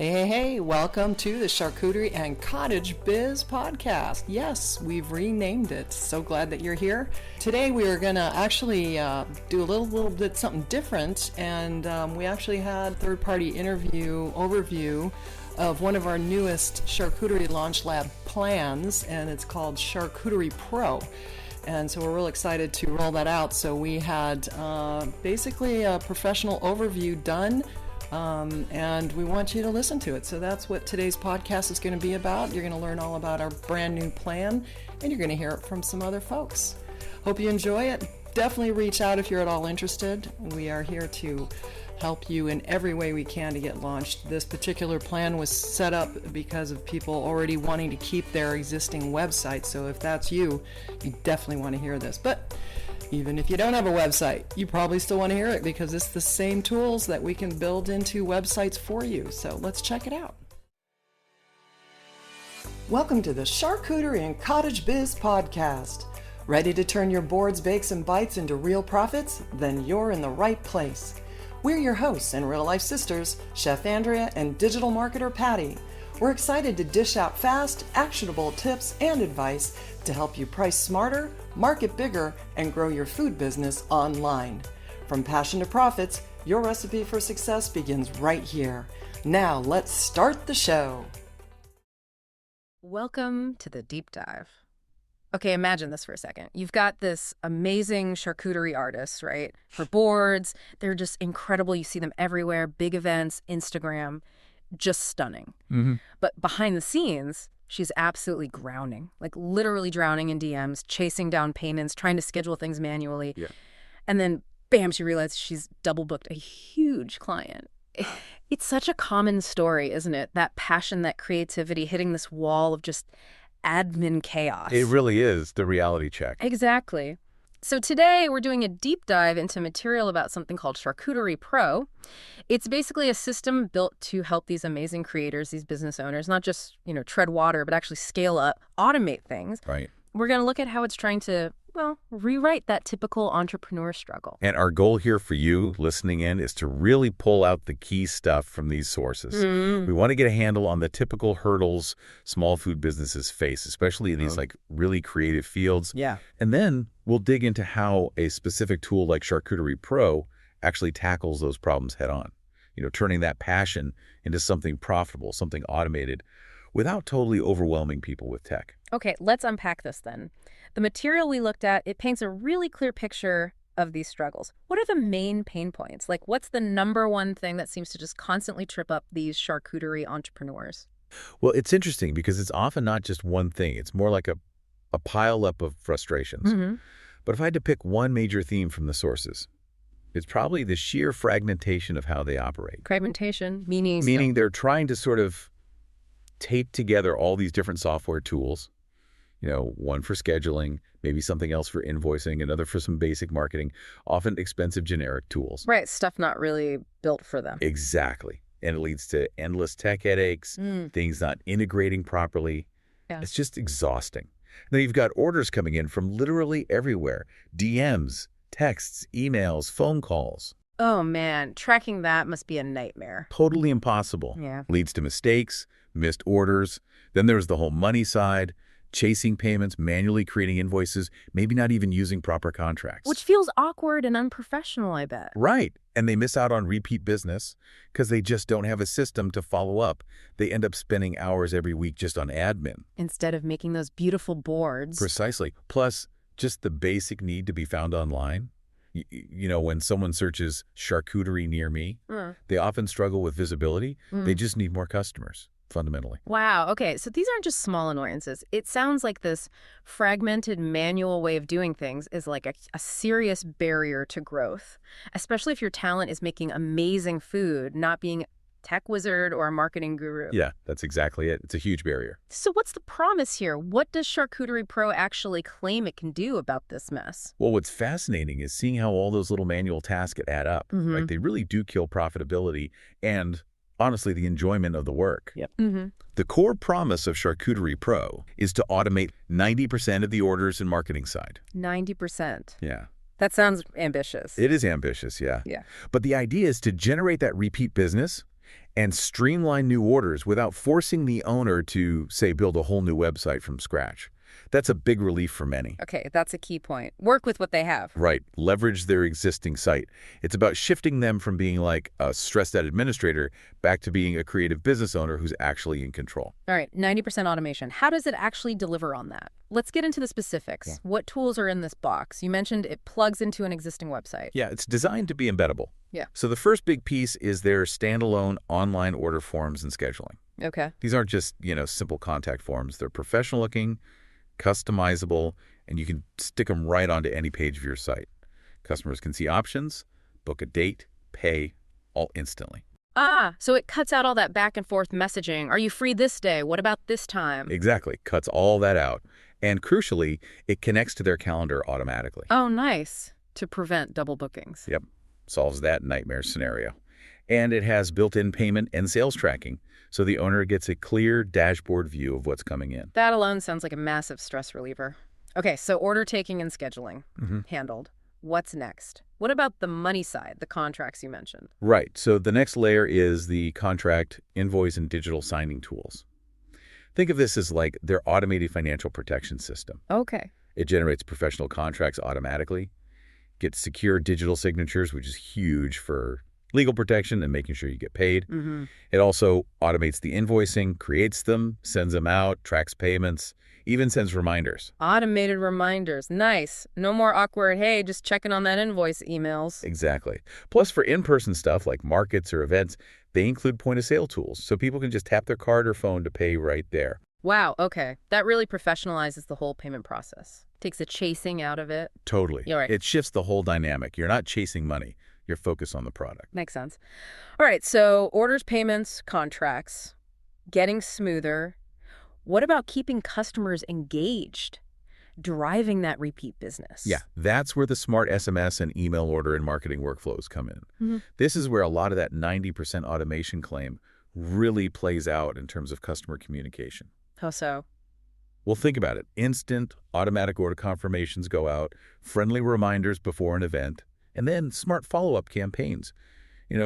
Hey, welcome to the Charcuterie and Cottage Biz podcast. Yes, we've renamed it. So glad that you're here. Today we are going to actually do a little bit something different, and we actually had third-party overview of one of our newest Charcuterie Launch Lab plans, and it's called Charcuterie Pro. And so we're real excited to roll that out. So we had basically a professional overview done, and we want you to listen to it. So that's what today's podcast is going to be about. You're going to learn all about our brand new plan, and you're going to hear it from some other folks. Hope you enjoy it. Definitely reach out if you're at all interested. We are here to help you in every way we can to get launched. This particular plan was set up because of people already wanting to keep their existing website. So if that's you, you definitely want to hear this. But even if you don't have a website, you probably still want to hear it because it's the same tools that we can build into websites for you. So let's check it out. Welcome to the Charcuterie and Cottage Biz podcast. Ready to turn your boards, bakes, and bites into real profits? Then you're in the right place. We're your hosts and real-life sisters, Chef Andrea and digital marketer Patty. We're excited to dish out fast, actionable tips and advice to help you price smarter, market bigger, and grow your food business online. From passion to profits, your recipe for success begins right here. Now, let's start the show. Welcome to the deep dive. Okay, imagine this for a second. You've got this amazing charcuterie artist, right? For boards, they're just incredible. You see them everywhere, big events, Instagram, just stunning. Mm-hmm. But behind the scenes, she's absolutely drowning, like literally drowning in DMs, chasing down payments, trying to schedule things manually. Yeah. And then, bam, she realizes she's double booked a huge client. It's such a common story, isn't it? That passion, that creativity hitting this wall of just admin chaos. It really is the reality check. Exactly. So today we're doing a deep dive into material about something called Charcuterie Pro. It's basically a system built to help these amazing creators, these business owners, not just, tread water, but actually scale up, automate things. Right. We're going to look at how it's trying to, rewrite that typical entrepreneur struggle. And our goal here for you listening in is to really pull out the key stuff from these sources. We want to get a handle on the typical hurdles small food businesses face, especially in these really creative fields. Yeah. And then we'll dig into how a specific tool like Charcuterie Pro actually tackles those problems head on. Turning that passion into something profitable, something automated, without totally overwhelming people with tech. Okay, let's unpack this then. The material we looked at, it paints a really clear picture of these struggles. What are the main pain points? Like, what's the number one thing that seems to just constantly trip up these charcuterie entrepreneurs? Well, it's interesting because it's often not just one thing. It's more like a pile up of frustrations. Mm-hmm. But if I had to pick one major theme from the sources, it's probably the sheer fragmentation of how they operate. Fragmentation, meaning? Meaning they're trying to sort of tape together all these different software tools, one for scheduling, maybe something else for invoicing, another for some basic marketing, often expensive generic tools. Right, stuff not really built for them. Exactly. And it leads to endless tech headaches, things not integrating properly. Yeah. It's just exhausting. Then you've got orders coming in from literally everywhere. DMs, texts, emails, phone calls. Oh man, tracking that must be a nightmare. Totally impossible. Yeah. Leads to mistakes, missed orders. Then there's the whole money side, chasing payments, manually creating invoices, maybe not even using proper contracts. Which feels awkward and unprofessional, I bet. Right. And they miss out on repeat business because they just don't have a system to follow up. They end up spending hours every week just on admin. Instead of making those beautiful boards. Precisely. Plus, just the basic need to be found online. When someone searches charcuterie near me, they often struggle with visibility. They just need more customers, fundamentally. Wow. Okay. So these aren't just small annoyances. It sounds like this fragmented manual way of doing things is like a serious barrier to growth, especially if your talent is making amazing food, not being tech wizard or a marketing guru. Yeah, that's exactly it. It's a huge barrier. So what's the promise here? What does Charcuterie Pro actually claim it can do about this mess? Well, what's fascinating is seeing how all those little manual tasks add up. Mm-hmm. Right? They really do kill profitability and, honestly, the enjoyment of the work. Yep. Mm-hmm. The core promise of Charcuterie Pro is to automate 90% of the orders and marketing side. 90%? Yeah. That sounds ambitious. It is ambitious, yeah. Yeah. But the idea is to generate that repeat business and streamline new orders without forcing the owner to, say, build a whole new website from scratch. That's a big relief for many. Okay, that's a key point. Work with what they have. Right. Leverage their existing site. It's about shifting them from being like a stressed-out administrator back to being a creative business owner who's actually in control. All right, 90% automation. How does it actually deliver on that? Let's get into the specifics. Yeah. What tools are in this box? You mentioned it plugs into an existing website. Yeah, it's designed to be embeddable. Yeah. So the first big piece is their standalone online order forms and scheduling. Okay. These aren't just, simple contact forms. They're professional-looking, customizable, and you can stick them right onto any page of your site. Customers can see options, book a date, pay, all instantly. So it cuts out all that back and forth messaging. Are you free this day? What about this time? Exactly. Cuts all that out. And crucially, it connects to their calendar automatically. Oh, nice. To prevent double bookings. Yep. Solves that nightmare scenario. And it has built-in payment and sales tracking, so the owner gets a clear dashboard view of what's coming in. That alone sounds like a massive stress reliever. Okay, so order taking and scheduling. Handled. What's next? What about the money side, the contracts you mentioned? Right. So the next layer is the contract, invoice, and digital signing tools. Think of this as like their automated financial protection system. Okay. It generates professional contracts automatically, gets secure digital signatures, which is huge for legal protection and making sure you get paid. It also automates the invoicing, creates them, sends them out, tracks payments, even sends reminders. Automated reminders. Nice. No more awkward, hey, just checking on that invoice emails. Exactly. Plus, for in-person stuff like markets or events, they include point-of-sale tools, so people can just tap their card or phone to pay right there. Wow, okay. That really professionalizes the whole payment process. Takes the chasing out of it. Totally. You're right. It shifts the whole dynamic. You're not chasing money. You're focused on the product. Makes sense. All right, so orders, payments, contracts, getting smoother. What about keeping customers engaged, driving that repeat business? Yeah, that's where the smart SMS and email order and marketing workflows come in. This is where a lot of that 90% automation claim really plays out in terms of customer communication. How so? Well, think about it. Instant, automatic order confirmations go out, friendly reminders before an event, and then smart follow-up campaigns,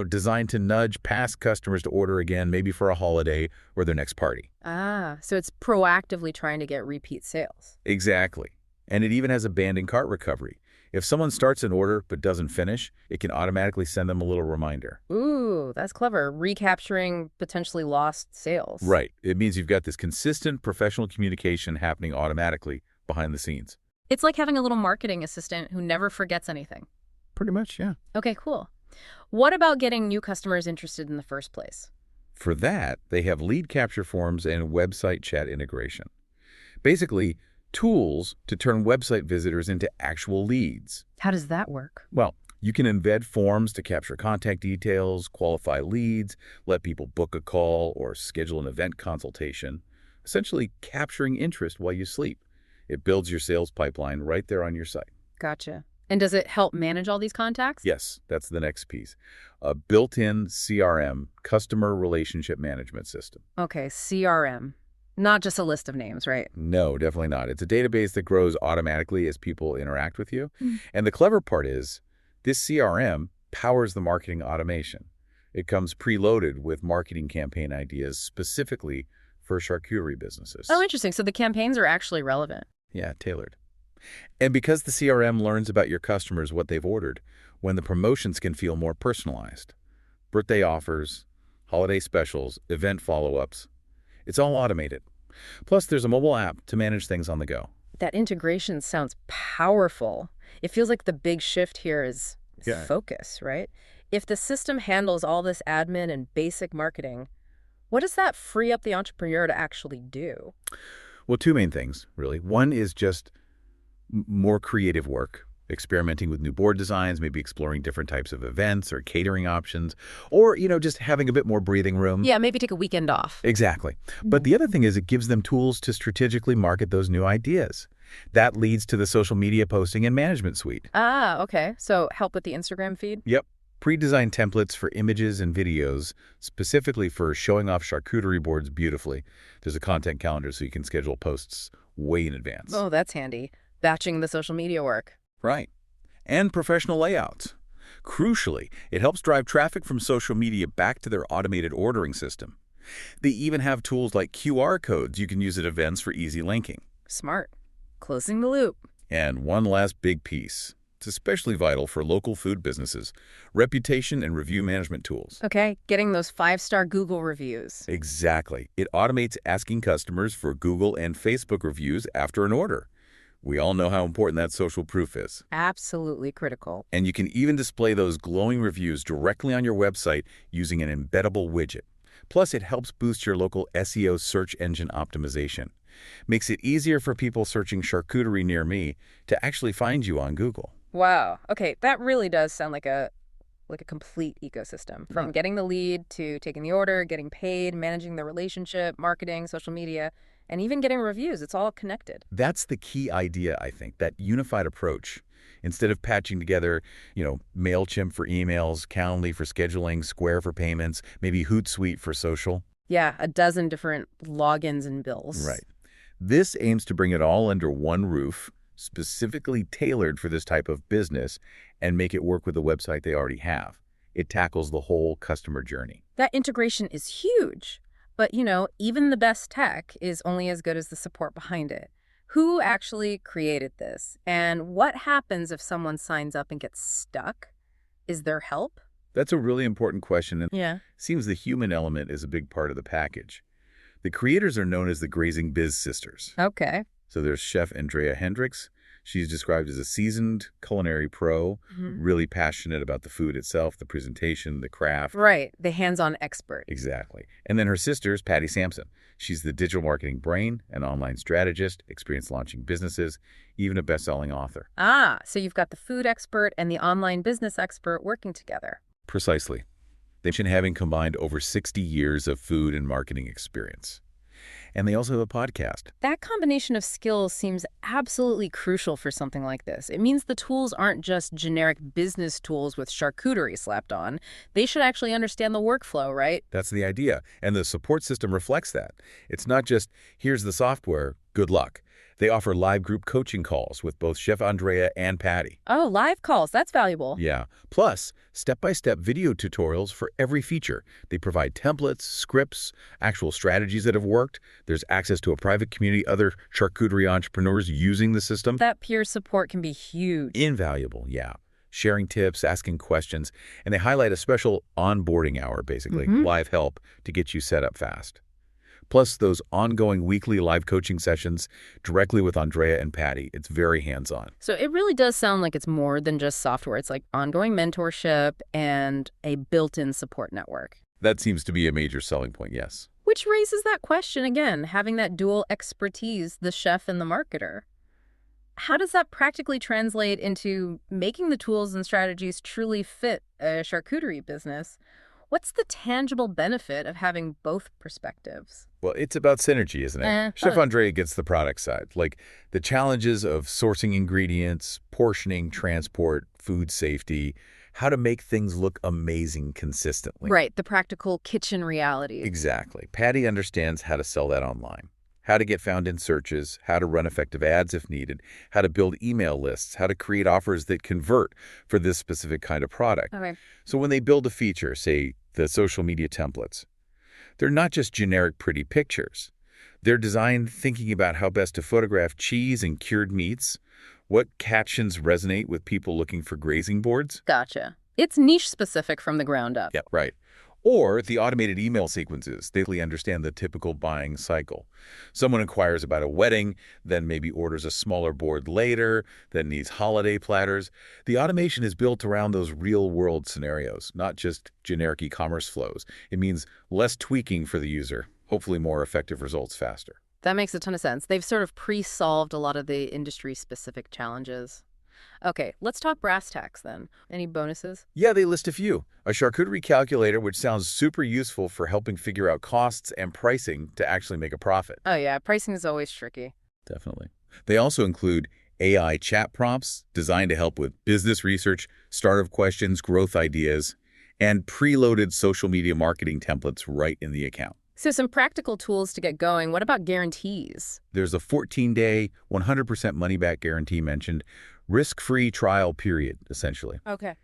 designed to nudge past customers to order again, maybe for a holiday or their next party. So it's proactively trying to get repeat sales. Exactly. And it even has abandoned cart recovery. If someone starts an order but doesn't finish, it can automatically send them a little reminder. Ooh, that's clever. Recapturing potentially lost sales. Right. It means you've got this consistent professional communication happening automatically behind the scenes. It's like having a little marketing assistant who never forgets anything. Pretty much, yeah. Okay, cool. What about getting new customers interested in the first place? For that, they have lead capture forms and website chat integration. Basically, tools to turn website visitors into actual leads. How does that work? Well, you can embed forms to capture contact details, qualify leads, let people book a call or schedule an event consultation, essentially capturing interest while you sleep. It builds your sales pipeline right there on your site. Gotcha. And does it help manage all these contacts? Yes, that's the next piece. A built-in CRM, customer relationship management system. Okay, CRM. Not just a list of names, right? No, definitely not. It's a database that grows automatically as people interact with you. And the clever part is, this CRM powers the marketing automation. It comes preloaded with marketing campaign ideas specifically for charcuterie businesses. Oh, interesting. So the campaigns are actually relevant. Yeah, tailored. And because the CRM learns about your customers what they've ordered, when the promotions can feel more personalized. Birthday offers, holiday specials, event follow-ups. It's all automated. Plus, there's a mobile app to manage things on the go. That integration sounds powerful. It feels like the big shift here is focus, right? If the system handles all this admin and basic marketing, what does that free up the entrepreneur to actually do? Well, two main things, really. One is just more creative work, experimenting with new board designs, maybe exploring different types of events or catering options, or, just having a bit more breathing room. Yeah, maybe take a weekend off. Exactly. But the other thing is it gives them tools to strategically market those new ideas. That leads to the social media posting and management suite. Okay. So help with the Instagram feed? Yep. Pre-designed templates for images and videos, specifically for showing off charcuterie boards beautifully. There's a content calendar so you can schedule posts way in advance. Oh, that's handy. Batching the social media work. Right. And professional layouts. Crucially, it helps drive traffic from social media back to their automated ordering system. They even have tools like QR codes you can use at events for easy linking. Smart. Closing the loop. And one last big piece. It's especially vital for local food businesses: reputation and review management tools. Okay, getting those 5-star Google reviews. Exactly. It automates asking customers for Google and Facebook reviews after an order. We all know how important that social proof is. Absolutely critical. And you can even display those glowing reviews directly on your website using an embeddable widget. Plus, it helps boost your local SEO search engine optimization. Makes it easier for people searching charcuterie near me to actually find you on Google. Wow. Okay, that really does sound like a complete ecosystem. From getting the lead to taking the order, getting paid, managing the relationship, marketing, social media, and even getting reviews. It's all connected. That's the key idea, I think, that unified approach. Instead of patching together, MailChimp for emails, Calendly for scheduling, Square for payments, maybe Hootsuite for social. Yeah, a dozen different logins and bills. Right. This aims to bring it all under one roof, specifically tailored for this type of business, and make it work with the website they already have. It tackles the whole customer journey. That integration is huge. But, even the best tech is only as good as the support behind it. Who actually created this? And what happens if someone signs up and gets stuck? Is there help? That's a really important question, and Yeah. it seems the human element is a big part of the package. The creators are known as the Grazing Biz Sisters. Okay. So there's Chef Andrea Hendricks. She's described as a seasoned culinary pro, really passionate about the food itself, the presentation, the craft. Right. The hands-on expert. Exactly. And then her sister is Patty Sampson. She's the digital marketing brain, an online strategist, experienced launching businesses, even a best-selling author. Ah, so you've got the food expert and the online business expert working together. Precisely. They mention having combined over 60 years of food and marketing experience. And they also have a podcast. That combination of skills seems absolutely crucial for something like this. It means the tools aren't just generic business tools with charcuterie slapped on. They should actually understand the workflow, right? That's the idea. And the support system reflects that. It's not just, here's the software, good luck. They offer live group coaching calls with both Chef Andrea and Patty. Oh, live calls. That's valuable. Yeah. Plus, step-by-step video tutorials for every feature. They provide templates, scripts, actual strategies that have worked. There's access to a private community, other charcuterie entrepreneurs using the system. That peer support can be huge. Invaluable, yeah. Sharing tips, asking questions, and they highlight a special onboarding hour, basically, live help to get you set up fast. Plus those ongoing weekly live coaching sessions directly with Andrea and Patty. It's very hands-on. So it really does sound like it's more than just software. It's like ongoing mentorship and a built-in support network. That seems to be a major selling point, yes. Which raises that question again, having that dual expertise, the chef and the marketer. How does that practically translate into making the tools and strategies truly fit a charcuterie business? What's the tangible benefit of having both perspectives? Well, it's about synergy, isn't it? Chef Andrea gets the product side, like the challenges of sourcing ingredients, portioning, transport, food safety, how to make things look amazing consistently. Right, the practical kitchen realities. Exactly. Patty understands how to sell that online, how to get found in searches, how to run effective ads if needed, how to build email lists, how to create offers that convert for this specific kind of product. Okay. So when they build a feature, say the social media templates, they're not just generic pretty pictures. They're designed thinking about how best to photograph cheese and cured meats, what captions resonate with people looking for grazing boards. Gotcha. It's niche specific from the ground up. Yep, right. Or the automated email sequences. They really understand the typical buying cycle. Someone inquires about a wedding, then maybe orders a smaller board later, then needs holiday platters. The automation is built around those real-world scenarios, not just generic e-commerce flows. It means less tweaking for the user, hopefully more effective results faster. That makes a ton of sense. They've sort of pre-solved a lot of the industry-specific challenges. Okay, let's talk brass tacks then. Any bonuses? Yeah, they list a few. A charcuterie calculator, which sounds super useful for helping figure out costs and pricing to actually make a profit. Oh yeah, pricing is always tricky. Definitely. They also include AI chat prompts designed to help with business research, startup questions, growth ideas, and preloaded social media marketing templates right in the account. So some practical tools to get going. What about guarantees? There's a 14-day, 100% money-back guarantee mentioned, risk-free trial period, essentially. Okay.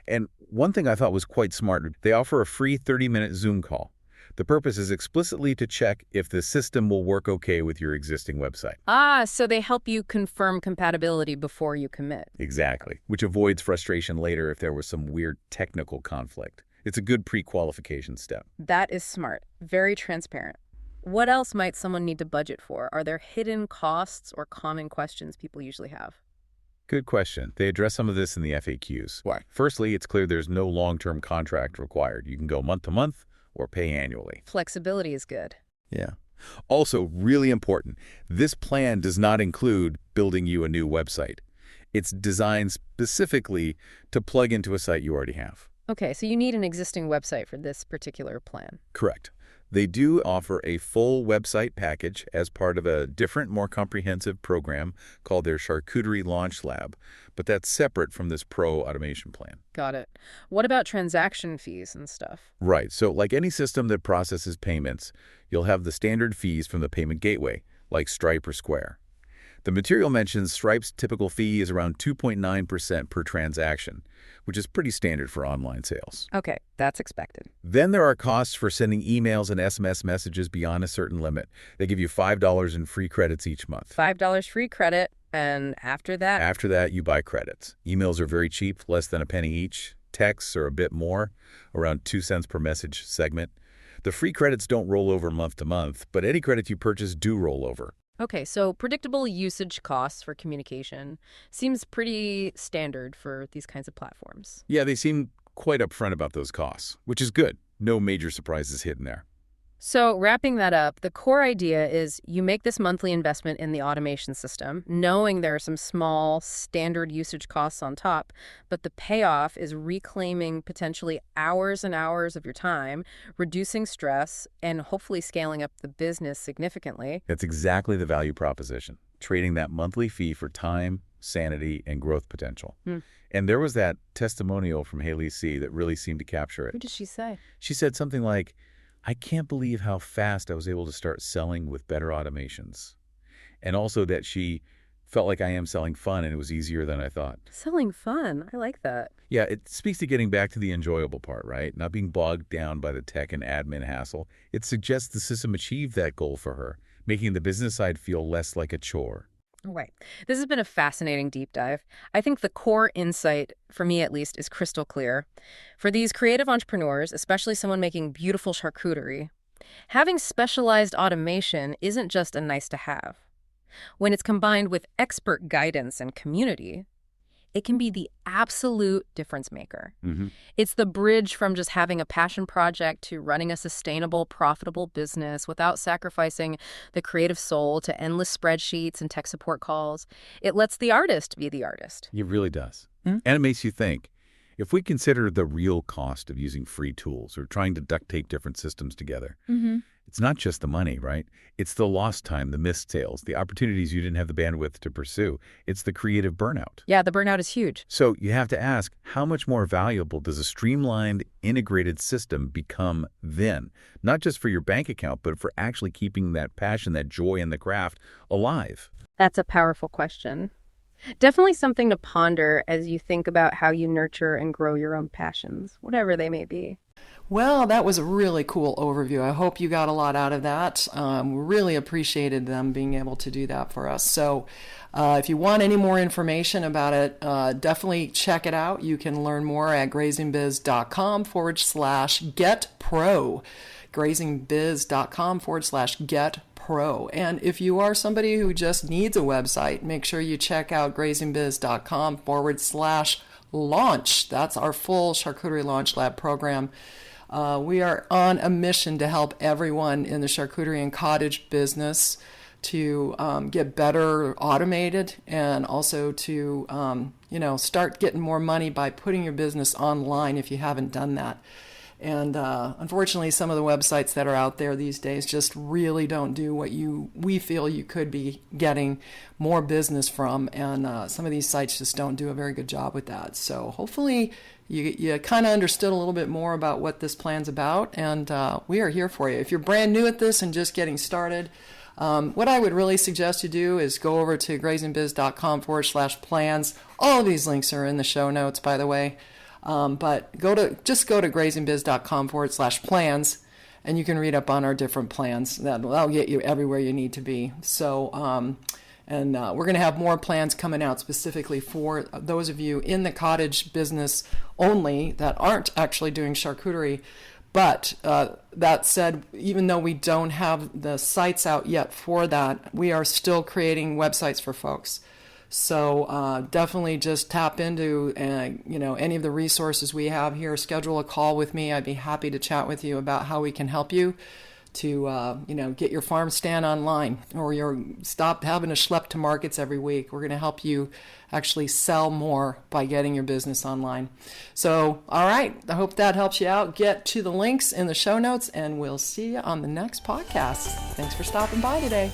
And one thing I thought was quite smart, they offer a free 30-minute Zoom call. The purpose is explicitly to check if the system will work okay with your existing website. So they help you confirm compatibility before you commit. Exactly, which avoids frustration later if there was some weird technical conflict. It's a good pre-qualification step. That is smart. Very transparent. What else might someone need to budget for? Are there hidden costs or common questions people usually have? Good question. They address some of this in the FAQs. Why? Firstly, it's clear there's no long-term contract required. You can go month to month or pay annually. Flexibility is good. Yeah. Also, really important, this plan does not include building you a new website. It's designed specifically to plug into a site you already have. Okay, so you need an existing website for this particular plan. Correct. They do offer a full website package as part of a different, more comprehensive program called their Charcuterie Launch Lab, but that's separate from this pro automation plan. Got it. What about transaction fees and stuff? Right. So like any system that processes payments, you'll have the standard fees from the payment gateway, like Stripe or Square. The material mentions Stripe's typical fee is around 2.9% per transaction, which is pretty standard for online sales. Okay, that's expected. Then there are costs for sending emails and SMS messages beyond a certain limit. They give you $5 in free credits each month. $5 free credit, and after that? After that, you buy credits. Emails are very cheap, less than a penny each. Texts are a bit more, around 2 cents per message segment. The free credits don't roll over month to month, but any credit you purchase do roll over. Okay, so predictable usage costs for communication seems pretty standard for these kinds of platforms. Yeah, they seem quite upfront about those costs, which is good. No major surprises hidden there. So wrapping that up, the core idea is you make this monthly investment in the automation system, knowing there are some small standard usage costs on top, but the payoff is reclaiming potentially hours and hours of your time, reducing stress, and hopefully scaling up the business significantly. That's exactly the value proposition, trading that monthly fee for time, sanity, and growth potential. And there was that testimonial from Haley C. that really seemed to capture it. What did she say? She said something like, I can't believe how fast I was able to start selling with better automations. And also that she felt like I am selling fun and it was easier than I thought. Selling fun. I like that. Yeah, it speaks to getting back to the enjoyable part, right? Not being bogged down by the tech and admin hassle. It suggests the system achieved that goal for her, making the business side feel less like a chore. Right. This has been a fascinating deep dive. I think the core insight, for me at least, is crystal clear. For these creative entrepreneurs, especially someone making beautiful charcuterie, having specialized automation isn't just a nice to have. When it's combined with expert guidance and community, it can be the absolute difference maker. It's the bridge from just having a passion project to running a sustainable, profitable business without sacrificing the creative soul to endless spreadsheets and tech support calls. It lets the artist be the artist. It really does. And it makes you think, if we consider the real cost of using free tools or trying to duct tape different systems together, it's not just the money, right? It's the lost time, the missed sales, the opportunities you didn't have the bandwidth to pursue. It's the creative burnout. Yeah, the burnout is huge. So you have to ask, how much more valuable does a streamlined, integrated system become then? Not just for your bank account, but for actually keeping that passion, that joy in the craft alive. That's a powerful question. Definitely something to ponder as you think about how you nurture and grow your own passions, whatever they may be. Well, that was a really cool overview. I hope you got a lot out of that. We really appreciated them being able to do that for us. So if you want any more information about it, definitely check it out. You can learn more at grazingbiz.com/getpro. grazingbiz.com/getpro. And if you are somebody who just needs a website, make sure you check out grazingbiz.com/launch. That's our full Charcuterie Launch Lab program. We are on a mission to help everyone in the charcuterie and cottage business to get better automated and also to start getting more money by putting your business online if you haven't done that. And unfortunately, some of the websites that are out there these days just really don't do what we feel you could be getting more business from. And some of these sites just don't do a very good job with that. So hopefully you kind of understood a little bit more about what this plan's about. And we are here for you. If you're brand new at this and just getting started, what I would really suggest you do is go over to grazingbiz.com/plans. All of these links are in the show notes, by the way. But just go to grazingbiz.com/plans, and you can read up on our different plans. That'll get you everywhere you need to be. So, we're going to have more plans coming out specifically for those of you in the cottage business only that aren't actually doing charcuterie. But that said, even though we don't have the sites out yet for that, we are still creating websites for folks. So definitely just tap into any of the resources we have here. Schedule a call with me. I'd be happy to chat with you about how we can help you to get your farm stand online, or stop having to schlep to markets every week. We're going to help you actually sell more by getting your business online. So, all right, I hope that helps you out. Get to the links in the show notes, and we'll see you on the next podcast. Thanks for stopping by today.